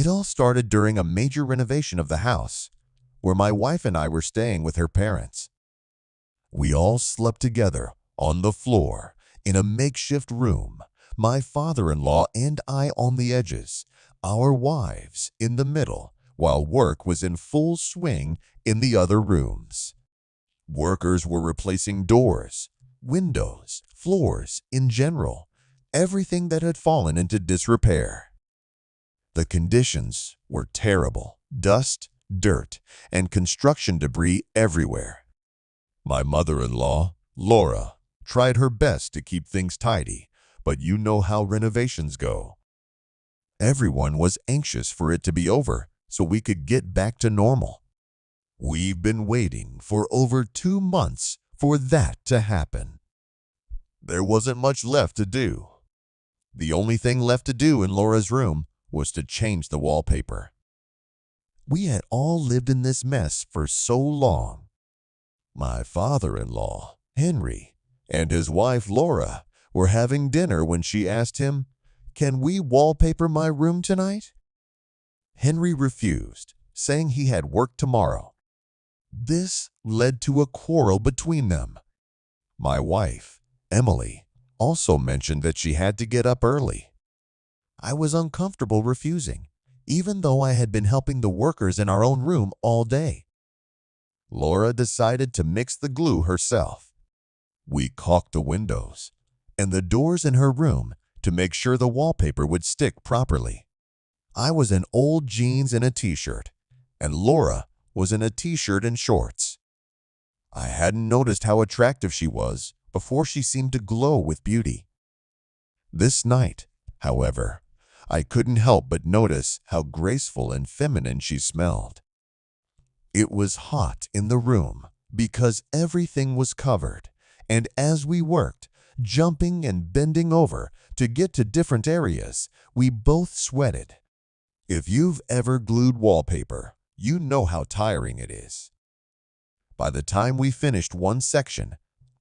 It all started during a major renovation of the house, where my wife and I were staying with her parents. We all slept together on the floor in a makeshift room, my father-in-law and I on the edges, our wives in the middle, while work was in full swing in the other rooms. Workers were replacing doors, windows, floors in general, everything that had fallen into disrepair. The conditions were terrible: dust, dirt, and construction debris everywhere. My mother-in-law, Laura, tried her best to keep things tidy, but you know how renovations go. Everyone was anxious for it to be over so we could get back to normal. We've been waiting for over 2 months for that to happen. There wasn't much left to do. The only thing left to do in Laura's room was to change the wallpaper. We had all lived in this mess for so long. My father-in-law, Henry, and his wife, Laura, were having dinner when she asked him, "Can we wallpaper my room tonight?" Henry refused, saying he had work tomorrow. This led to a quarrel between them. My wife, Emily, also mentioned that she had to get up early. I was uncomfortable refusing, even though I had been helping the workers in our own room all day. Laura decided to mix the glue herself. We caulked the windows and the doors in her room to make sure the wallpaper would stick properly. I was in old jeans and a t-shirt, and Laura was in a t-shirt and shorts. I hadn't noticed how attractive she was before she seemed to glow with beauty. This night, however, I couldn't help but notice how graceful and feminine she smelled. It was hot in the room because everything was covered, and as we worked, jumping and bending over to get to different areas, we both sweated. If you've ever glued wallpaper, you know how tiring it is. By the time we finished one section,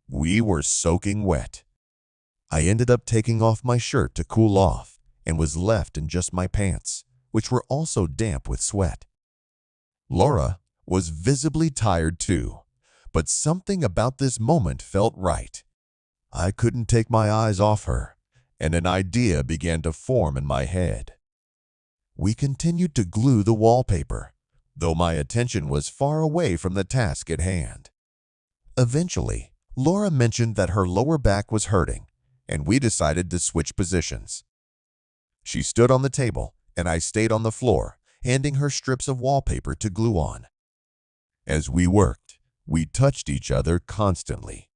we were soaking wet. I ended up taking off my shirt to cool off and was left in just my pants, which were also damp with sweat. Laura was visibly tired too, but something about this moment felt right. I couldn't take my eyes off her, and an idea began to form in my head. We continued to glue the wallpaper, though my attention was far away from the task at hand. Eventually, Laura mentioned that her lower back was hurting, and we decided to switch positions. She stood on the table, and I stayed on the floor, handing her strips of wallpaper to glue on. As we worked, we touched each other constantly.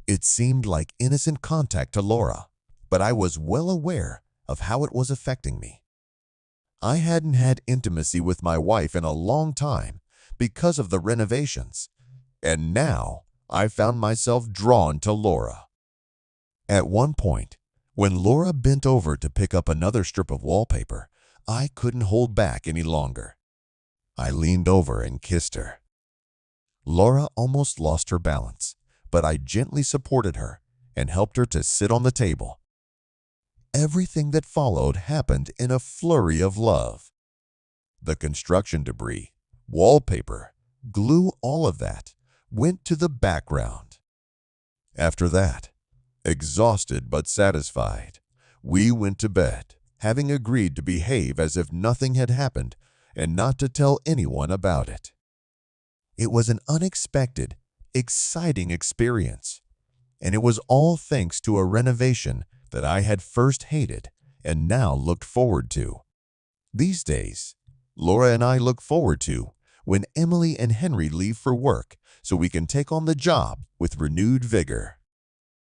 It seemed like innocent contact to Laura, but I was well aware of how it was affecting me. I hadn't had intimacy with my wife in a long time because of the renovations, and now I found myself drawn to Laura. At one point, when Laura bent over to pick up another strip of wallpaper, I couldn't hold back any longer. I leaned over and kissed her. Laura almost lost her balance, but I gently supported her and helped her to sit on the table. Everything that followed happened in a flurry of love. The construction debris, wallpaper, glue, all of that went to the background. After that, exhausted but satisfied, we went to bed, having agreed to behave as if nothing had happened and not to tell anyone about it. It was an unexpected, exciting experience, and it was all thanks to a renovation that I had first hated and now looked forward to. These days, Laura and I look forward to when Emily and Henry leave for work so we can take on the job with renewed vigor.